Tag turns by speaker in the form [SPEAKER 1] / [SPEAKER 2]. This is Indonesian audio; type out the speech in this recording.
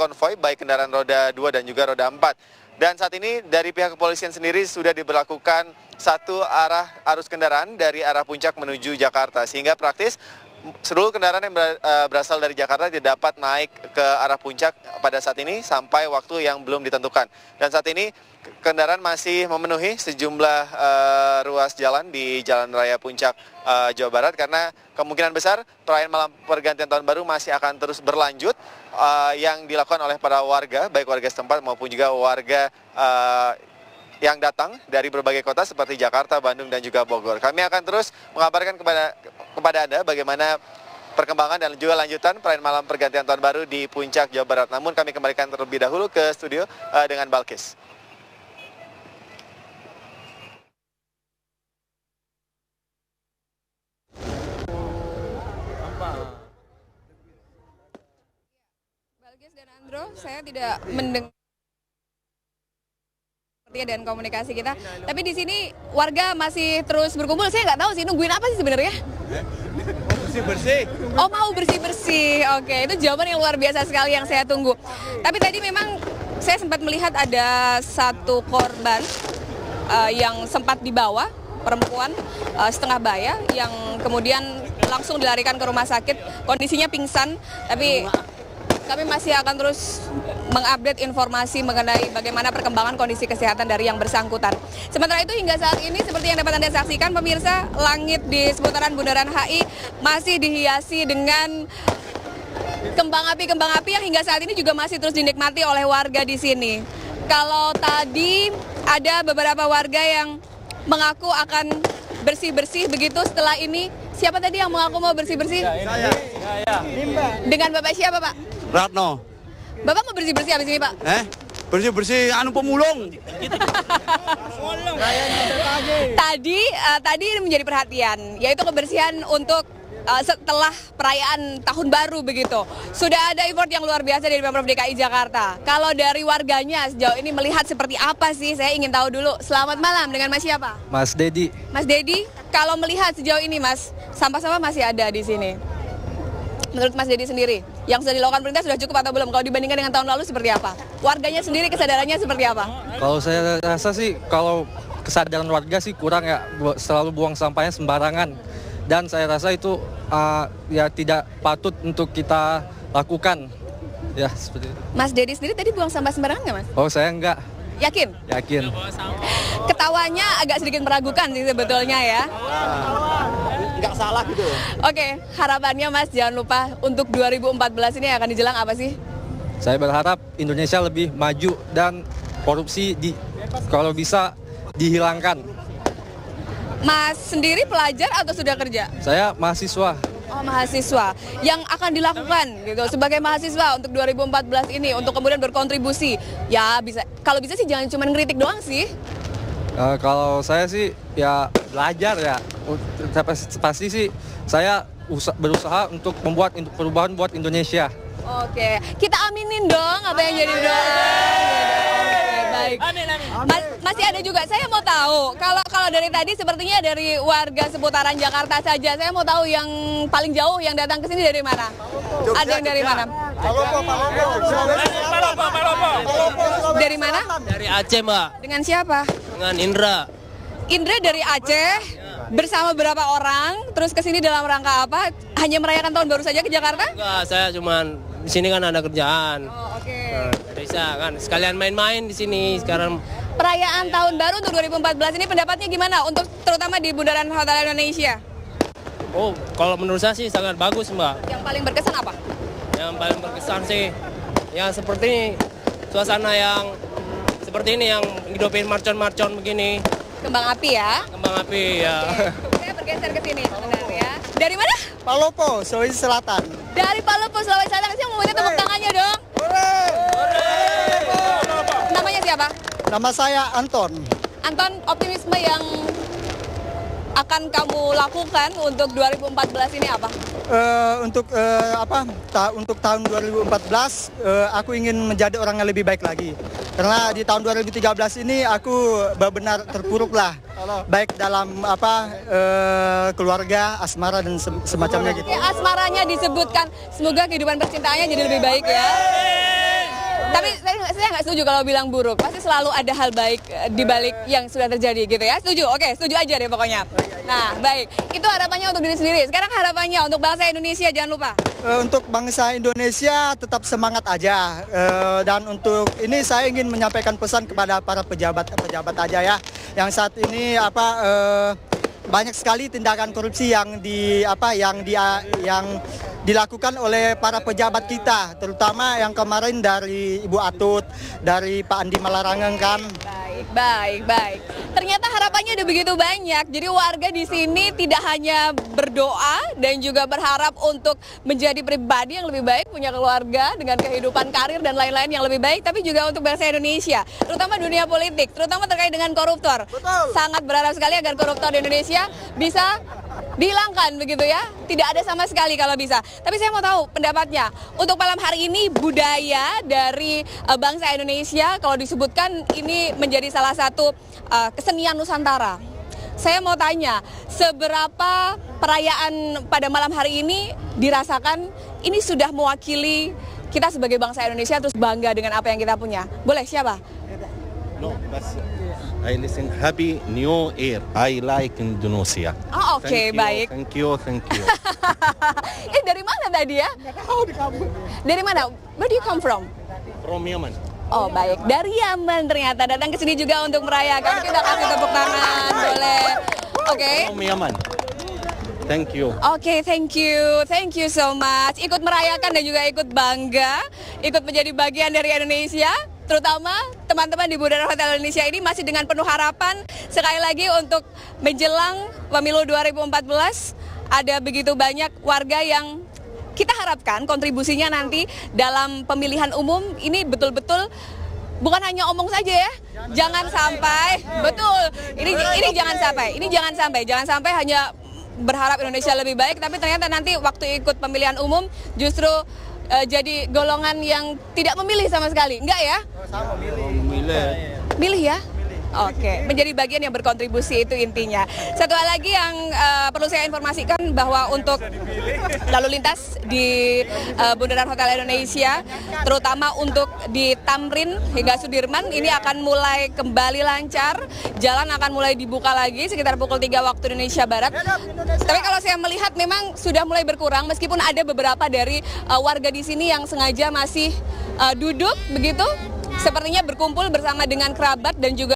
[SPEAKER 1] konvoi baik kendaraan roda 2 dan juga roda 4. Dan saat ini dari pihak kepolisian sendiri sudah diberlakukan satu arah arus kendaraan dari arah puncak menuju Jakarta, sehingga praktis seluruh kendaraan yang berasal dari Jakarta tidak dapat naik ke arah puncak pada saat ini sampai waktu yang belum ditentukan. Dan saat ini kendaraan masih memenuhi sejumlah ruas jalan di Jalan Raya Puncak Jawa Barat, karena kemungkinan besar perayaan malam pergantian tahun baru masih akan terus berlanjut yang dilakukan oleh para warga, baik warga setempat maupun juga warga yang datang dari berbagai kota seperti Jakarta, Bandung, dan juga Bogor. Kami akan terus mengabarkan kepada Anda bagaimana perkembangan dan juga lanjutan perayaan malam pergantian tahun baru di Puncak Jawa Barat. Namun kami kembalikan terlebih dahulu ke studio dengan Balkis.
[SPEAKER 2] Balkis dan Andro, saya tidak mendengar dan komunikasi kita. Tapi di sini warga masih terus berkumpul. Saya nggak tahu sih nungguin apa sih sebenarnya.
[SPEAKER 3] Bersih-bersih.
[SPEAKER 2] Oh, mau bersih-bersih. Oke, itu jawaban yang luar biasa sekali yang saya tunggu. Tapi tadi memang saya sempat melihat ada satu korban yang sempat dibawa, perempuan setengah baya yang kemudian langsung dilarikan ke rumah sakit. Kondisinya pingsan, tapi kami masih akan terus mengupdate informasi mengenai bagaimana perkembangan kondisi kesehatan dari yang bersangkutan. Sementara itu hingga saat ini seperti yang dapat Anda saksikan pemirsa, langit di seputaran Bundaran HI masih dihiasi dengan kembang api yang hingga saat ini juga masih terus dinikmati oleh warga di sini. Kalau tadi ada beberapa warga yang mengaku akan bersih-bersih begitu setelah ini. Siapa tadi yang mengaku mau bersih-bersih?
[SPEAKER 3] Saya.
[SPEAKER 2] Dengan Bapak siapa, Pak?
[SPEAKER 3] Ratno.
[SPEAKER 2] Bapak mau bersih-bersih habis ini, Pak?
[SPEAKER 3] Bersih-bersih pemulung.
[SPEAKER 2] Tadi ini menjadi perhatian, yaitu kebersihan untuk setelah perayaan tahun baru begitu. Sudah ada effort yang luar biasa dari Pemprov DKI Jakarta. Kalau dari warganya sejauh ini melihat seperti apa sih? Saya ingin tahu dulu. Selamat malam, dengan Mas siapa?
[SPEAKER 4] Mas Dedi.
[SPEAKER 2] Mas Dedi, kalau melihat sejauh ini Mas, sampah-sampah masih ada di sini. Menurut Mas Dedi sendiri, yang sudah dilakukan pemerintah sudah cukup atau belum? Kalau dibandingkan dengan tahun lalu seperti apa? Warganya sendiri kesadarannya seperti apa?
[SPEAKER 4] Kalau saya rasa sih, kalau kesadaran warga sih kurang ya, selalu buang sampahnya sembarangan. Dan saya rasa itu ya tidak patut untuk kita lakukan. Ya, seperti itu.
[SPEAKER 2] Mas Dedi sendiri tadi buang sampah sembarangan nggak, Mas?
[SPEAKER 4] Oh, saya enggak.
[SPEAKER 2] Yakin?
[SPEAKER 4] Yakin.
[SPEAKER 2] Ketawanya agak sedikit meragukan sih sebetulnya ya.
[SPEAKER 3] Nggak salah gitu.
[SPEAKER 2] Oke, harapannya Mas jangan lupa untuk 2014 ini akan dijelang apa sih?
[SPEAKER 4] Saya berharap Indonesia lebih maju dan korupsi kalau bisa dihilangkan.
[SPEAKER 2] Mas sendiri pelajar atau sudah kerja?
[SPEAKER 4] Saya mahasiswa.
[SPEAKER 2] Oh, mahasiswa. Yang akan dilakukan gitu sebagai mahasiswa untuk 2014 ini untuk kemudian berkontribusi. Ya bisa, kalau bisa sih jangan cuma ngeritik doang sih.
[SPEAKER 4] Kalau saya sih ya belajar ya. Pasti sih saya berusaha untuk membuat perubahan buat Indonesia.
[SPEAKER 2] Oke, kita aminin dong apa yang jadi doa. Oke, baik. Masih ada juga, saya mau tahu, kalau dari tadi sepertinya dari warga seputaran Jakarta saja, saya mau tahu yang paling jauh yang datang ke sini dari mana? Ada yang dari mana?
[SPEAKER 3] Palopo.
[SPEAKER 2] Dari mana?
[SPEAKER 5] Dari Aceh, Mbak.
[SPEAKER 2] Dengan siapa?
[SPEAKER 5] Dengan Indra.
[SPEAKER 2] Indra dari Aceh, bersama berapa orang, terus ke sini dalam rangka apa? Hanya merayakan tahun baru saja ke Jakarta?
[SPEAKER 5] Enggak, saya cuman di sini kan ada kerjaan.
[SPEAKER 2] Oh, oke.
[SPEAKER 5] Bisa kan sekalian main-main di sini sekarang.
[SPEAKER 2] Perayaan tahun baru untuk 2014 ini pendapatnya gimana untuk terutama di Bundaran Hotel Indonesia?
[SPEAKER 5] Oh, kalau menurut saya sih sangat bagus, Mbak.
[SPEAKER 2] Yang paling berkesan apa?
[SPEAKER 5] Yang paling berkesan sih yang seperti ini, suasana yang seperti ini yang hidupin marcon-marcon begini.
[SPEAKER 2] Kembang api ya?
[SPEAKER 5] Kembang api ya.
[SPEAKER 2] Saya bergeser ke sini sebentar ya. Dari mana?
[SPEAKER 3] Palopo, Sulawesi Selatan.
[SPEAKER 2] Dari Palopo, Sulawesi Selatan. Saya mau minta tepuk tangannya dong. Namanya siapa?
[SPEAKER 3] Nama saya Anton.
[SPEAKER 2] Anton, optimisme yang akan kamu lakukan untuk 2014 ini apa?
[SPEAKER 3] Untuk tahun 2014 aku ingin menjadi orang yang lebih baik lagi. Karena di tahun 2013 ini aku benar-benar terpuruk lah. Baik dalam keluarga, asmara dan semacamnya gitu.
[SPEAKER 2] Ya, asmaranya disebutkan. Semoga kehidupan percintaannya jadi lebih baik ya. nggak setuju kalau bilang buruk. Pasti selalu ada hal baik di balik yang sudah terjadi gitu ya. Setuju? Oke, setuju aja deh pokoknya. Nah, baik. Itu harapannya untuk diri sendiri. Sekarang harapannya untuk bangsa Indonesia, jangan lupa.
[SPEAKER 3] Untuk bangsa Indonesia tetap semangat aja. Dan untuk ini saya ingin menyampaikan pesan kepada para pejabat aja ya. Yang saat ini banyak sekali tindakan korupsi yang dilakukan oleh para pejabat kita, terutama yang kemarin dari Ibu Atut, dari Pak Andi Malarangeng kan.
[SPEAKER 2] Baik. Ternyata harapannya ada begitu banyak. Jadi warga di sini tidak hanya berdoa dan juga berharap untuk menjadi pribadi yang lebih baik, punya keluarga dengan kehidupan karir dan lain-lain yang lebih baik, tapi juga untuk bangsa Indonesia, terutama dunia politik, terutama terkait dengan koruptor.
[SPEAKER 3] Betul.
[SPEAKER 2] Sangat berharap sekali agar koruptor di Indonesia bisa dihilangkan begitu ya, tidak ada sama sekali kalau bisa. Tapi saya mau tahu pendapatnya untuk malam hari ini, budaya dari bangsa Indonesia kalau disebutkan ini menjadi salah satu kesenian Nusantara. Saya mau tanya, seberapa perayaan pada malam hari ini dirasakan ini sudah mewakili kita sebagai bangsa Indonesia terus bangga dengan apa yang kita punya? Boleh, siapa?
[SPEAKER 6] No, I listen Happy New Year. I like Indonesia.
[SPEAKER 2] Oh, oke, baik.
[SPEAKER 6] Thank you.
[SPEAKER 2] Dari mana tadi ya? Dari mana? Where do you come from?
[SPEAKER 6] From Yemen.
[SPEAKER 2] Oh, baik. Dari Yaman ternyata datang ke sini juga untuk merayakan. Kita kasih tepuk tangan, boleh. Oke.
[SPEAKER 6] From Yemen. Thank you.
[SPEAKER 2] Oke, thank you so much. Ikut merayakan dan juga ikut bangga, ikut menjadi bagian dari Indonesia. Terutama teman-teman di Bundaran Hotel Indonesia ini masih dengan penuh harapan. Sekali lagi untuk menjelang pemilu 2014, ada begitu banyak warga yang kita harapkan kontribusinya nanti dalam pemilihan umum ini betul-betul bukan hanya omong saja ya. Jangan sampai, betul, ini jangan sampai hanya berharap Indonesia lebih baik, tapi ternyata nanti waktu ikut pemilihan umum justru jadi golongan yang tidak memilih sama sekali, enggak ya? Milih ya? Oke, menjadi bagian yang berkontribusi itu intinya. Satu hal lagi yang perlu saya informasikan bahwa untuk lalu lintas di Bundaran Hotel Indonesia, terutama untuk di Tamrin hingga Sudirman, ini akan mulai kembali lancar. Jalan akan mulai dibuka lagi sekitar pukul 3 waktu Indonesia Barat. Tapi kalau saya melihat memang sudah mulai berkurang, meskipun ada beberapa dari warga di sini yang sengaja masih duduk begitu, sepertinya berkumpul bersama dengan kerabat dan juga